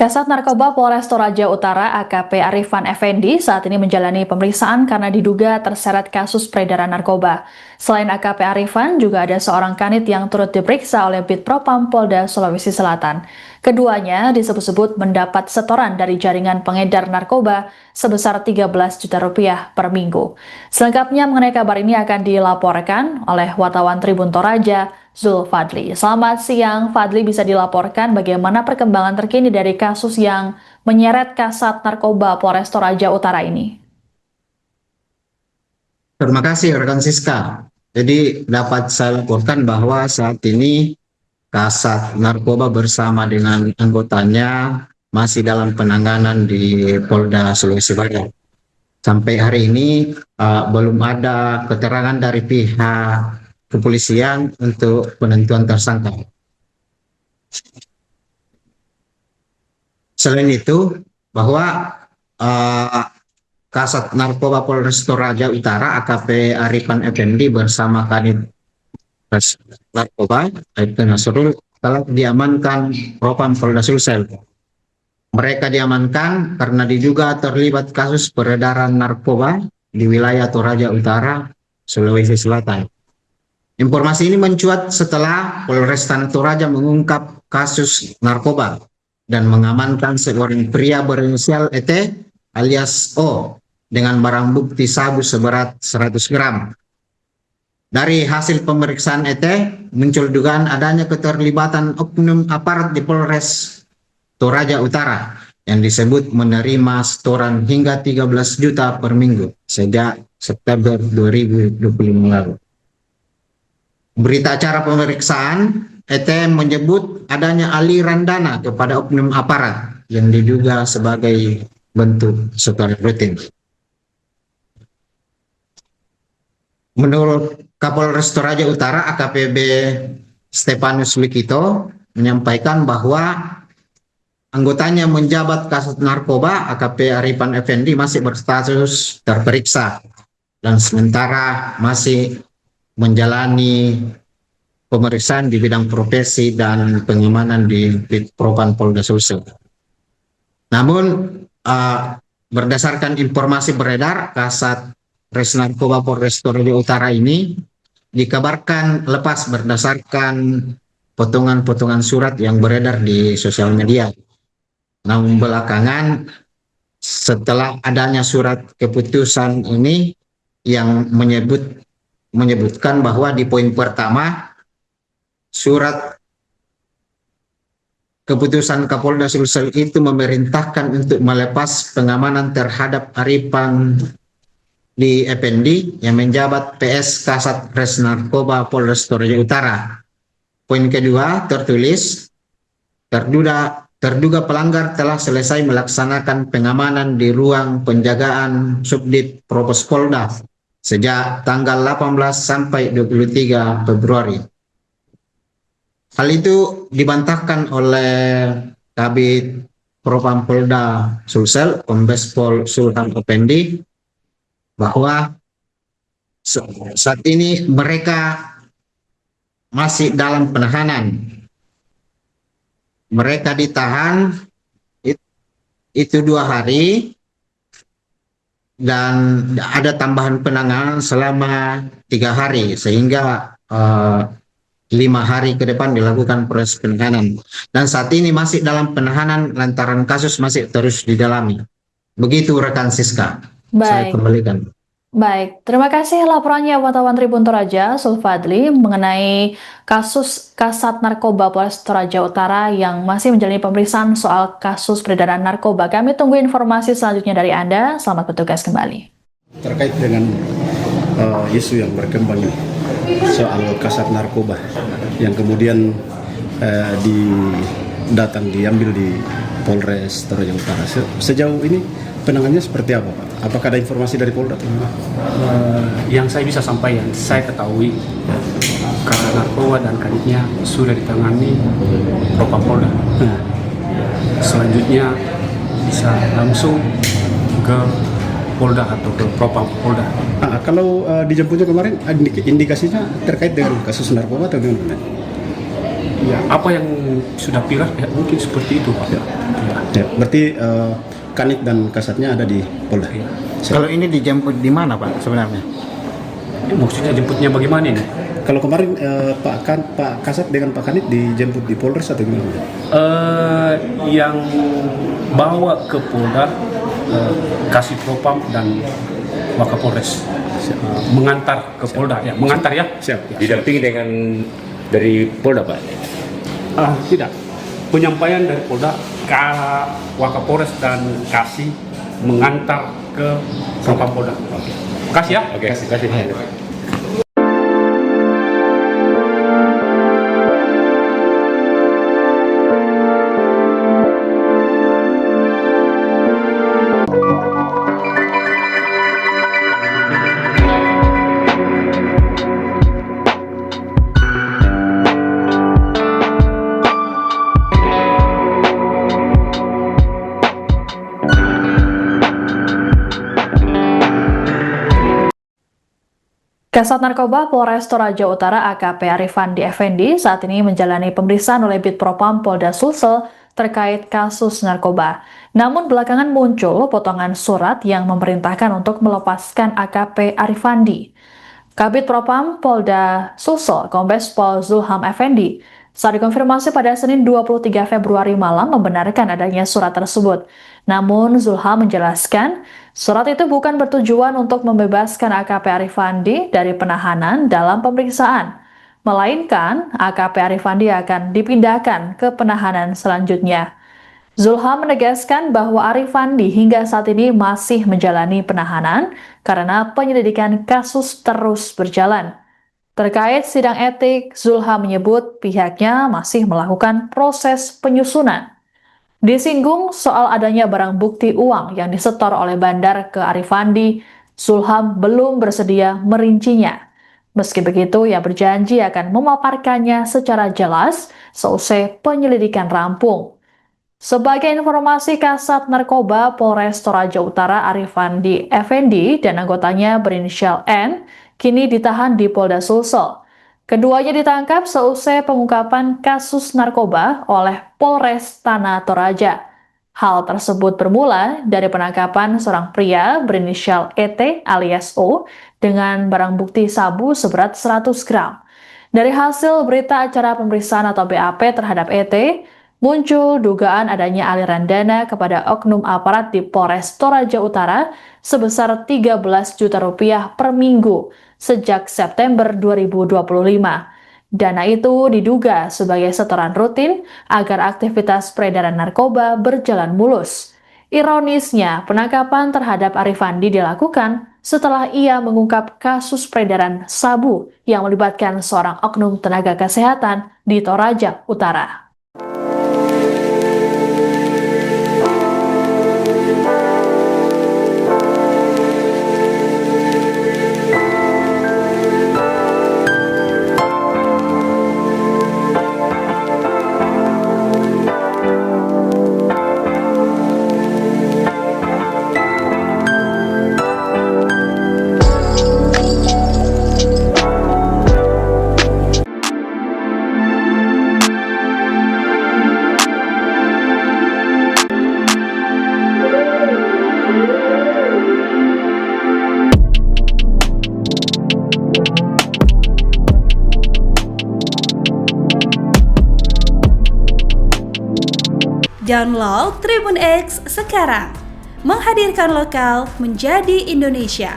Kasat Narkoba Polres Toraja Utara AKP Arifan Effendi saat ini menjalani pemeriksaan karena diduga terseret kasus peredaran narkoba. Selain AKP Arifan, juga ada seorang kanit yang turut diperiksa oleh Bid Propam Polda Sulawesi Selatan. Keduanya disebut-sebut mendapat setoran dari jaringan pengedar narkoba sebesar 13 juta rupiah per minggu. Selengkapnya mengenai kabar ini akan dilaporkan oleh wartawan Tribun Toraja, Zul Fadli. Selamat siang, Fadli, bisa dilaporkan bagaimana perkembangan terkini dari kasus yang menyeret Kasat Narkoba Polres Toraja Utara ini? Terima kasih rekan Siska. Jadi dapat saya laporkan bahwa saat ini Kasat Narkoba bersama dengan anggotanya masih dalam penanganan di Polda Sulawesi Barat. Sampai hari ini belum ada keterangan dari pihak kepolisian untuk penentuan tersangka. Selain itu, bahwa Kasat Narkoba Polres Toraja Utara AKP Arifan Effendi bersama Kanit Narkoba Aibtu Nasrul telah diamankan Propam Polda Sulsel. Mereka diamankan karena diduga terlibat kasus peredaran narkoba di wilayah Toraja Utara, Sulawesi Selatan. Informasi ini mencuat setelah Polresta Toraja mengungkap kasus narkoba dan mengamankan seorang pria berinisial ET alias O dengan barang bukti sabu seberat 100 gram. Dari hasil pemeriksaan ET muncul dugaan adanya keterlibatan oknum aparat di Polres Toraja Utara yang disebut menerima setoran hingga 13 juta per minggu sejak September 2025 lalu. Berita acara pemeriksaan, ET menyebut adanya aliran dana kepada oknum aparat yang diduga sebagai bentuk setoran rutin. Menurut Kapolres Toraja Utara AKPB Stepanus Wikito menyampaikan bahwa anggotanya menjabat Kasat Narkoba AKP Arifan Effendi masih berstatus terperiksa dan sementara masih menjalani pemeriksaan di bidang profesi dan pengamanan di Propam Polda Sulsel. Namun berdasarkan informasi beredar, Kasat Res Narkoba Polres Toraja Utara ini dikabarkan lepas berdasarkan potongan-potongan surat yang beredar di sosial media. Namun belakangan setelah adanya surat keputusan ini yang menyebutkan bahwa di poin pertama surat keputusan Kapolda Sulsel itu memerintahkan untuk melepas pengamanan terhadap Arifan di Effendi yang menjabat PS Kasat Res Narkoba Polres Toraja Utara. Poin kedua tertulis terduga pelanggar telah selesai melaksanakan pengamanan di ruang penjagaan Subdit Propos Polda sejak tanggal 18 sampai 23 Februari. Hal itu dibantahkan oleh Kabid Propam Polda Sulsel, Kombes Pol Sultan Effendi, bahwa saat ini mereka masih dalam penahanan. Mereka ditahan itu 2 hari dan ada tambahan penanganan selama 3 hari sehingga 5 hari ke depan dilakukan proses penahanan. Dan saat ini masih dalam penahanan lantaran kasus masih terus didalami. Begitu rekan Siska. Saya kembalikan. Baik, terima kasih laporannya wartawan Tribun Toraja, Zul Fadli, mengenai kasus Kasat Narkoba Polres Toraja Utara yang masih menjalani pemeriksaan soal kasus peredaran narkoba. Kami tunggu informasi selanjutnya dari Anda. Selamat bertugas kembali. Terkait dengan isu yang berkembang soal Kasat Narkoba yang kemudian diambil di Polres Toraja Utara. Sejauh ini penanganannya seperti apa, Pak? Apakah ada informasi dari Polda? Yang saya bisa sampaikan, saya ketahui Kasat Narkoba dan kanitnya sudah ditangani Propam Polda. Selanjutnya bisa langsung ke Polda atau ke Propam Polda. Kalau dijemputnya kemarin, indikasinya terkait dengan kasus narkoba atau gimana? ya apa yang sudah viral ya mungkin seperti itu Pak. Ya. Ya, berarti Kanit dan Kasatnya ada di Polda. Ya. Kalau ini dijemput di mana Pak sebenarnya? Maksudnya jemputnya bagaimana ini? Kalau kemarin Pak Kasat dengan Pak Kanit dijemput di Polres atau gimana? Yang bawa ke Polda Kasih Propam dan Wakapolres mengantar ke Polda ya, mengantar ya. Siap. Didampingi dengan dari Polda Pak? Tidak, penyampaian dari Polda ke Wakapolres dan Kasih mengantar ke Propam Polda. Oke. Kasih ya. Oke, kasih. Kasat Narkoba Polres Toraja Utara AKP Arifandi Effendi saat ini menjalani pemeriksaan oleh Bid Propam Polda Sulsel terkait kasus narkoba. Namun belakangan muncul potongan surat yang memerintahkan untuk melepaskan AKP Arifandi. Kabid Propam Polda Sulsel Kombes Pol Zulham Effendi saat dikonfirmasi pada Senin 23 Februari malam membenarkan adanya surat tersebut. Namun Zulham menjelaskan surat itu bukan bertujuan untuk membebaskan AKP Arifandi dari penahanan dalam pemeriksaan, melainkan AKP Arifandi akan dipindahkan ke penahanan selanjutnya. Zulham menegaskan bahwa Arifandi hingga saat ini masih menjalani penahanan karena penyelidikan kasus terus berjalan. Terkait sidang etik, Zulham menyebut pihaknya masih melakukan proses penyusunan. Disinggung soal adanya barang bukti uang yang disetor oleh bandar ke Arifandi, Zulham belum bersedia merincinya. Meski begitu, ia berjanji akan memaparkannya secara jelas seusai penyelidikan rampung. Sebagai informasi, Kasat Narkoba Polres Toraja Utara Arifandi Effendi dan anggotanya berinisial N kini ditahan di Polda Sulsel. Keduanya ditangkap seusai pengungkapan kasus narkoba oleh Polres Tanah Toraja. Hal tersebut bermula dari penangkapan seorang pria berinisial ET alias O dengan barang bukti sabu seberat 100 gram. Dari hasil berita acara pemeriksaan atau BAP terhadap ET, muncul dugaan adanya aliran dana kepada oknum aparat di Polres Toraja Utara sebesar 13 juta rupiah per minggu sejak September 2025. Dana itu diduga sebagai setoran rutin agar aktivitas peredaran narkoba berjalan mulus. Ironisnya, penangkapan terhadap Arifandi dilakukan setelah ia mengungkap kasus peredaran sabu yang melibatkan seorang oknum tenaga kesehatan di Toraja Utara. Download Tribun X sekarang, menghadirkan lokal menjadi Indonesia.